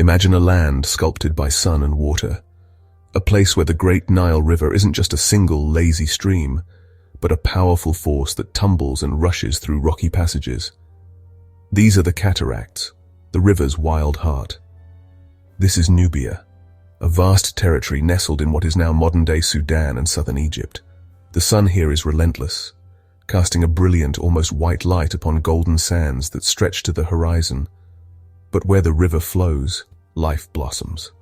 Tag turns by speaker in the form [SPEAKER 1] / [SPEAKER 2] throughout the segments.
[SPEAKER 1] Imagine a land sculpted by sun and water, a place where the great Nile River isn't just a single lazy stream, but a powerful force that tumbles and rushes through rocky passages. These are the cataracts, the river's wild heart. This is Nubia, a vast territory nestled in what is now modern-day Sudan and southern Egypt. The sun here is relentless, casting a brilliant, almost white light upon golden sands that stretch to the horizon. But where the river flows, life blossoms.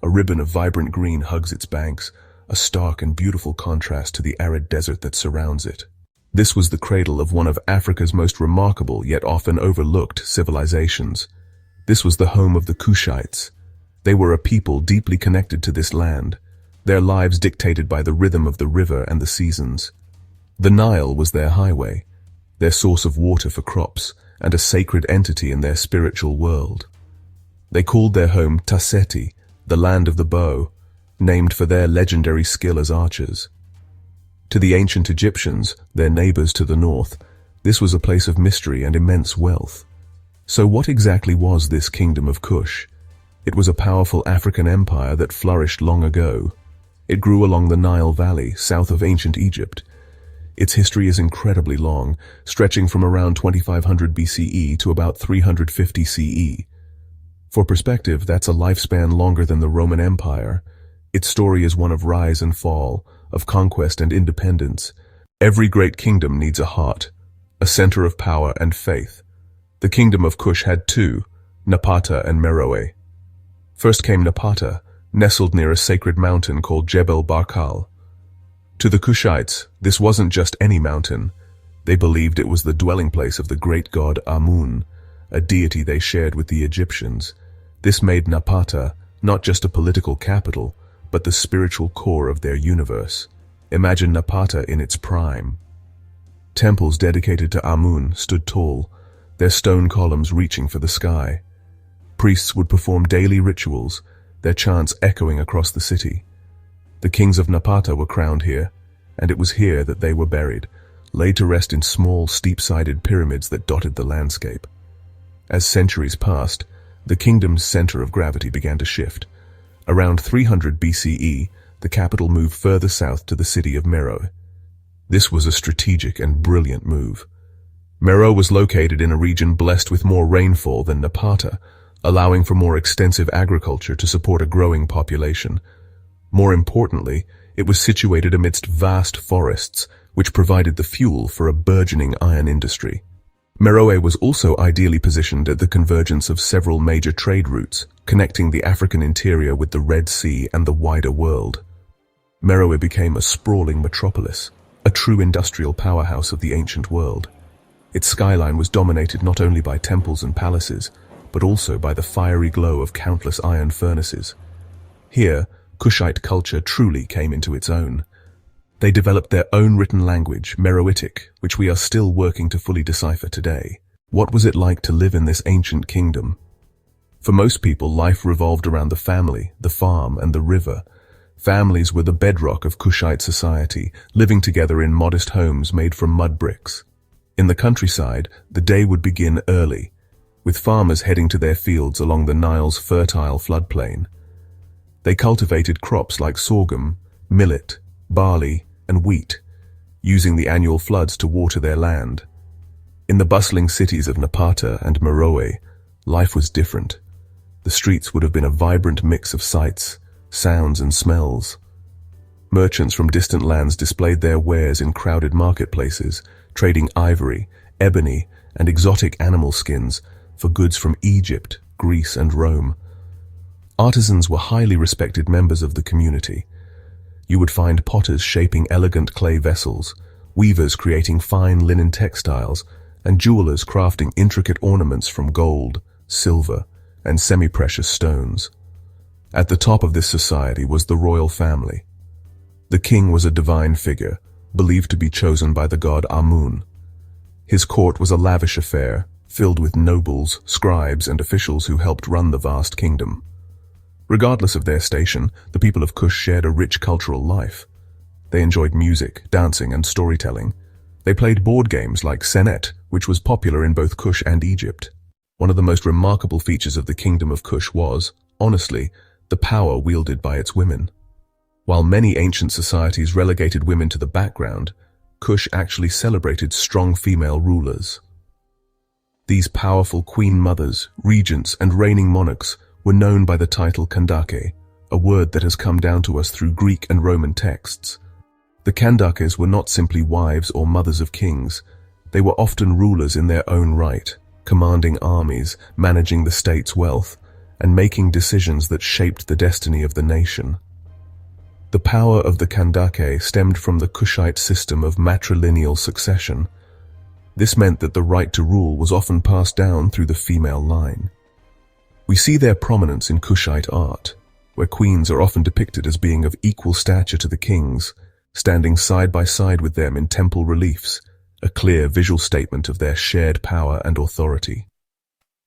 [SPEAKER 1] A ribbon of vibrant green hugs its banks, a stark and beautiful contrast to the arid desert that surrounds it. This was the cradle of one of Africa's most remarkable yet often overlooked civilizations. This was the home of the Kushites. They were a people deeply connected to this land, their lives dictated by the rhythm of the river and the seasons. The Nile was their highway, their source of water for crops, and a sacred entity in their spiritual world. They called their home Taseti, the land of the bow, named for their legendary skill as archers. To the ancient Egyptians, their neighbors to the north, this was a place of mystery and immense wealth. So what exactly was this Kingdom of Kush? It was a powerful African empire that flourished long ago. It grew along the Nile Valley, south of ancient Egypt. Its history is incredibly long, stretching from around 2500 BCE to about 350 CE. For perspective, that's a lifespan longer than the Roman Empire. Its story is one of rise and fall, of conquest and independence. Every great kingdom needs a heart, a center of power and faith. The Kingdom of Kush had two, Napata and Meroë. First came Napata, nestled near a sacred mountain called Jebel Barkal. To the Kushites, this wasn't just any mountain. They believed it was the dwelling place of the great god Amun, a deity they shared with the Egyptians. This made Napata not just a political capital, but the spiritual core of their universe. Imagine Napata in its prime. Temples dedicated to Amun stood tall, their stone columns reaching for the sky. Priests would perform daily rituals, their chants echoing across the city. The kings of Napata were crowned here, and it was here that they were buried, laid to rest in small, steep-sided pyramids that dotted the landscape. As centuries passed, the kingdom's center of gravity began to shift. Around 300 BCE, the capital moved further south to the city of Meroë. This was a strategic and brilliant move. Meroë was located in a region blessed with more rainfall than Napata, allowing for more extensive agriculture to support a growing population. More importantly, it was situated amidst vast forests, which provided the fuel for a burgeoning iron industry. Meroë was also ideally positioned at the convergence of several major trade routes, connecting the African interior with the Red Sea and the wider world. Meroë became a sprawling metropolis, a true industrial powerhouse of the ancient world. Its skyline was dominated not only by temples and palaces, but also by the fiery glow of countless iron furnaces. Here, Kushite culture truly came into its own. They developed their own written language, Meroitic, which we are still working to fully decipher today. What was it like to live in this ancient kingdom? For most people, life revolved around the family, the farm, and the river. Families were the bedrock of Kushite society, living together in modest homes made from mud bricks. In the countryside, the day would begin early, with farmers heading to their fields along the Nile's fertile floodplain. They cultivated crops like sorghum, millet, barley, and wheat, using the annual floods to water their land. In the bustling cities of Napata and Meroë, life was different. The streets would have been a vibrant mix of sights, sounds, and smells. Merchants from distant lands displayed their wares in crowded marketplaces, trading ivory, ebony, and exotic animal skins for goods from Egypt, Greece, and Rome. Artisans were highly respected members of the community. You would find potters shaping elegant clay vessels, weavers creating fine linen textiles, and jewelers crafting intricate ornaments from gold, silver, and semi-precious stones. At the top of this society was the royal family. The king was a divine figure, believed to be chosen by the god Amun. His court was a lavish affair, filled with nobles, scribes, and officials who helped run the vast kingdom. Regardless of their station, the people of Kush shared a rich cultural life. They enjoyed music, dancing, and storytelling. They played board games like Senet, which was popular in both Kush and Egypt. One of the most remarkable features of the Kingdom of Kush was, honestly, the power wielded by its women. While many ancient societies relegated women to the background, Kush actually celebrated strong female rulers. These powerful queen mothers, regents, and reigning monarchs were known by the title Kandake, a word that has come down to us through Greek and Roman texts. The Kandakes were not simply wives or mothers of kings. They were often rulers in their own right, commanding armies, managing the state's wealth, and making decisions that shaped the destiny of the nation. The power of the Kandake stemmed from the Kushite system of matrilineal succession. This meant that the right to rule was often passed down through the female line. We see their prominence in Kushite art, where queens are often depicted as being of equal stature to the kings, standing side by side with them in temple reliefs, a clear visual statement of their shared power and authority.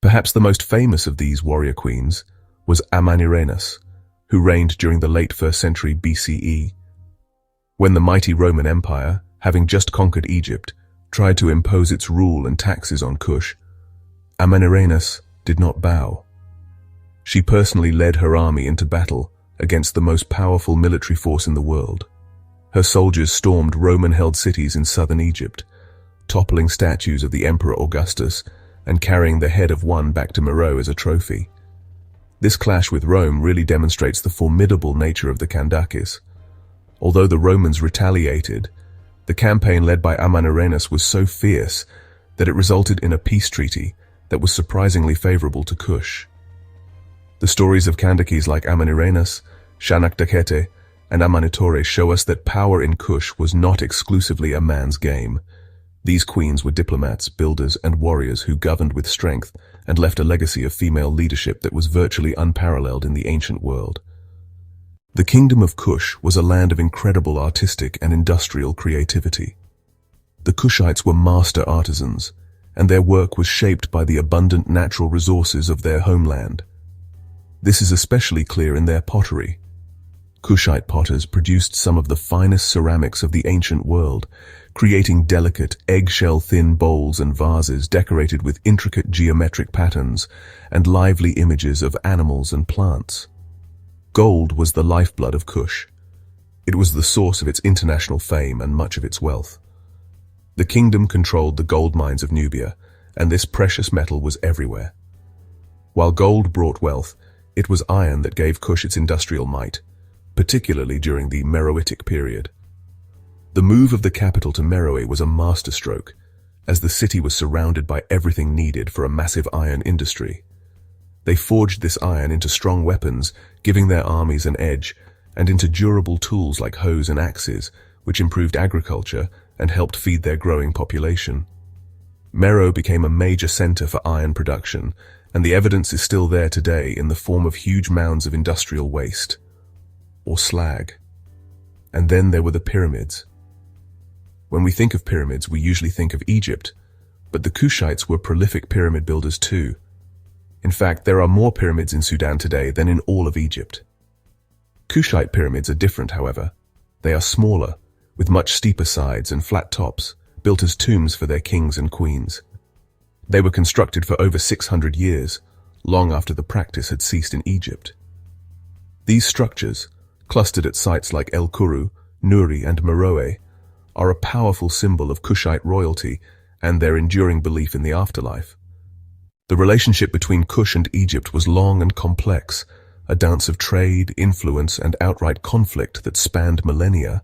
[SPEAKER 1] Perhaps the most famous of these warrior queens was Amanirenas, who reigned during the late 1st century BCE. When the mighty Roman Empire, having just conquered Egypt, tried to impose its rule and taxes on Kush, Amanirenas did not bow. She personally led her army into battle against the most powerful military force in the world. Her soldiers stormed Roman-held cities in southern Egypt, toppling statues of the Emperor Augustus and carrying the head of one back to Meroë as a trophy. This clash with Rome really demonstrates the formidable nature of the Kandakes. Although the Romans retaliated, the campaign led by Amanirenas was so fierce that it resulted in a peace treaty that was surprisingly favorable to Kush. The stories of Kandakes like Amanirenas, Kandakes, and Amanitore show us that power in Kush was not exclusively a man's game. These queens were diplomats, builders, and warriors who governed with strength and left a legacy of female leadership that was virtually unparalleled in the ancient world. The Kingdom of Kush was a land of incredible artistic and industrial creativity. The Kushites were master artisans, and their work was shaped by the abundant natural resources of their homeland. This is especially clear in their pottery. Kushite potters produced some of the finest ceramics of the ancient world, creating delicate, eggshell-thin bowls and vases decorated with intricate geometric patterns and lively images of animals and plants. Gold was the lifeblood of Kush. It was the source of its international fame and much of its wealth. The kingdom controlled the gold mines of Nubia, and this precious metal was everywhere. While gold brought wealth, it was iron that gave Kush its industrial might, particularly during the Meroitic period. The move of the capital to Meroë was a masterstroke, as the city was surrounded by everything needed for a massive iron industry. They forged this iron into strong weapons, giving their armies an edge, and into durable tools like hoes and axes, which improved agriculture and helped feed their growing population. Meroë became a major center for iron production, and the evidence is still there today in the form of huge mounds of industrial waste, or slag. And then there were the pyramids. When we think of pyramids, we usually think of Egypt, but the Kushites were prolific pyramid builders too. In fact, there are more pyramids in Sudan today than in all of Egypt. Kushite pyramids are different, however. They are smaller, with much steeper sides and flat tops, built as tombs for their kings and queens. They were constructed for over 600 years, long after the practice had ceased in Egypt. These structures, clustered at sites like El Kuru, Nuri, and Meroë, are a powerful symbol of Kushite royalty and their enduring belief in the afterlife. The relationship between Kush and Egypt was long and complex, a dance of trade, influence, and outright conflict that spanned millennia.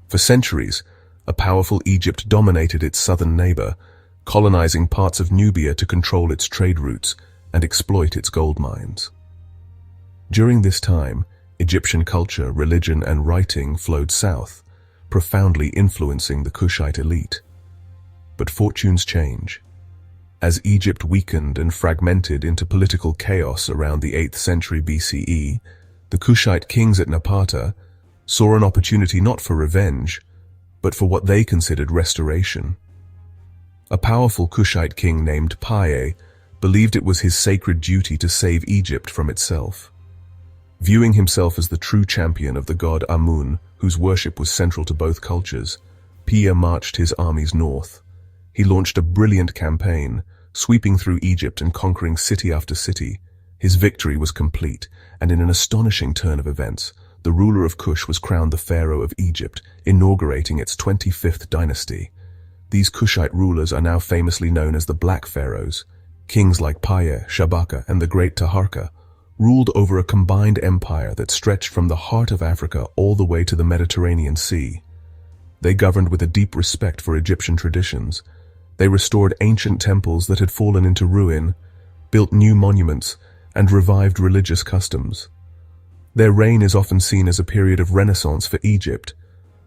[SPEAKER 1] For centuries, a powerful Egypt dominated its southern neighbor, colonizing parts of Nubia to control its trade routes and exploit its gold mines. During this time, Egyptian culture, religion, and writing flowed south, profoundly influencing the Kushite elite. But fortunes change. As Egypt weakened and fragmented into political chaos around the 8th century BCE, the Kushite kings at Napata saw an opportunity not for revenge, but for what they considered restoration. A powerful Kushite king named Paye believed it was his sacred duty to save Egypt from itself. Viewing himself as the true champion of the god Amun, whose worship was central to both cultures, Paye marched his armies north. He launched a brilliant campaign, Sweeping through Egypt and conquering city after city, his victory was complete, and in an astonishing turn of events, the ruler of Kush was crowned the pharaoh of Egypt, inaugurating its 25th dynasty. These Kushite rulers are now famously known as the Black Pharaohs. Kings like Paya, Shabaka, and the Great Taharka ruled over a combined empire that stretched from the heart of Africa all the way to the Mediterranean Sea. They governed with a deep respect for Egyptian traditions. They restored ancient temples that had fallen into ruin, built new monuments, and revived religious customs. Their reign is often seen as a period of renaissance for Egypt,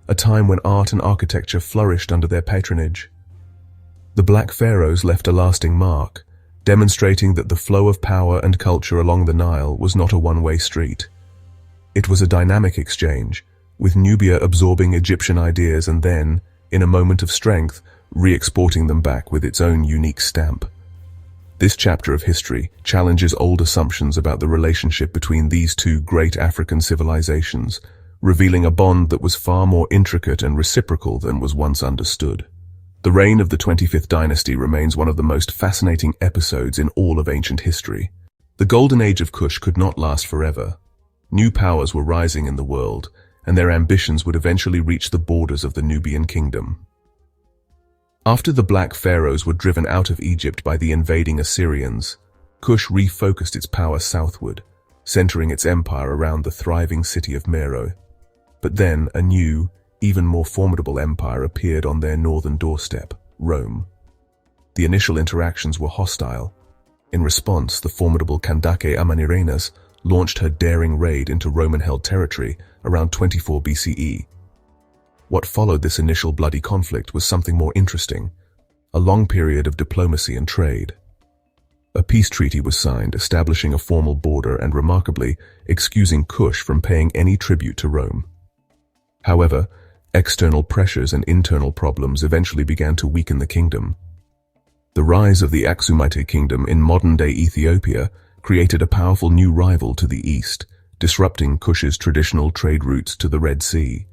[SPEAKER 1] a time when art and architecture flourished under their patronage. The Black Pharaohs left a lasting mark, demonstrating that the flow of power and culture along the Nile was not a one-way street. It was a dynamic exchange, with Nubia absorbing Egyptian ideas and then, in a moment of strength, re-exporting them back with its own unique stamp. This chapter of history challenges old assumptions about the relationship between these two great African civilizations, revealing a bond that was far more intricate and reciprocal than was once understood. The reign of the 25th dynasty remains one of the most fascinating episodes in all of ancient history. The golden age of Kush could not last forever. New powers were rising in the world, and their ambitions would eventually reach the borders of the Nubian kingdom. After the Black Pharaohs were driven out of Egypt by the invading Assyrians, Kush refocused its power southward, centering its empire around the thriving city of Meroë. But then a new, even more formidable empire appeared on their northern doorstep, Rome. The initial interactions were hostile. In response, the formidable Kandakes launched her daring raid into Roman-held territory around 24 BCE. What followed this initial bloody conflict was something more interesting, a long period of diplomacy and trade. A peace treaty was signed establishing a formal border and, remarkably, excusing Kush from paying any tribute to Rome. However, external pressures and internal problems eventually began to weaken the kingdom. The rise of the Aksumite kingdom in modern-day Ethiopia created a powerful new rival to the east, disrupting Kush's traditional trade routes to the Red Sea.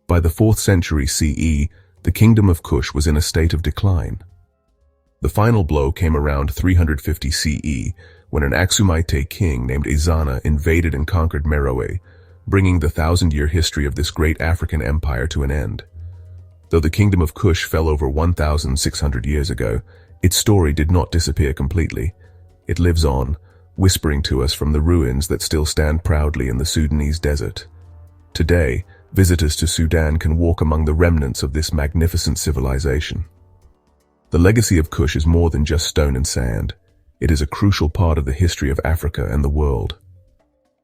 [SPEAKER 1] By the 4th century CE, the Kingdom of Kush was in a state of decline. The final blow came around 350 CE, when an Aksumite king named Ezana invaded and conquered Meroë, bringing the 1,000-year history of this great African empire to an end. Though the Kingdom of Kush fell over 1,600 years ago, its story did not disappear completely. It lives on, whispering to us from the ruins that still stand proudly in the Sudanese desert. Today, visitors to Sudan can walk among the remnants of this magnificent civilization. The legacy of Kush is more than just stone and sand. It is a crucial part of the history of Africa and the world.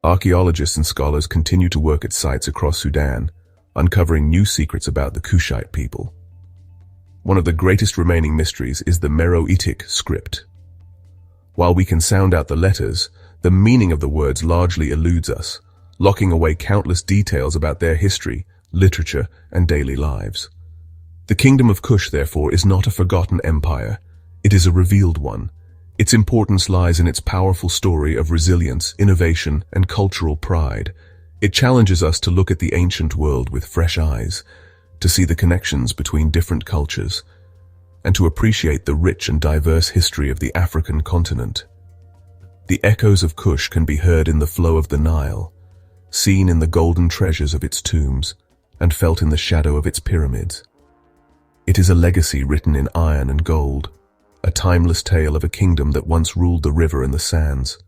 [SPEAKER 1] Archaeologists and scholars continue to work at sites across Sudan, uncovering new secrets about the Kushite people. One of the greatest remaining mysteries is the Meroitic script. While we can sound out the letters, the meaning of the words largely eludes us, locking away countless details about their history, literature, and daily lives. The Kingdom of Kush, therefore, is not a forgotten empire. It is a revealed one. Its importance lies in its powerful story of resilience, innovation, and cultural pride. It challenges us to look at the ancient world with fresh eyes, to see the connections between different cultures, and to appreciate the rich and diverse history of the African continent. The echoes of Kush can be heard in the flow of the Nile, seen in the golden treasures of its tombs, and felt in the shadow of its pyramids. It is a legacy written in iron and gold, a timeless tale of a kingdom that once ruled the river and the sands.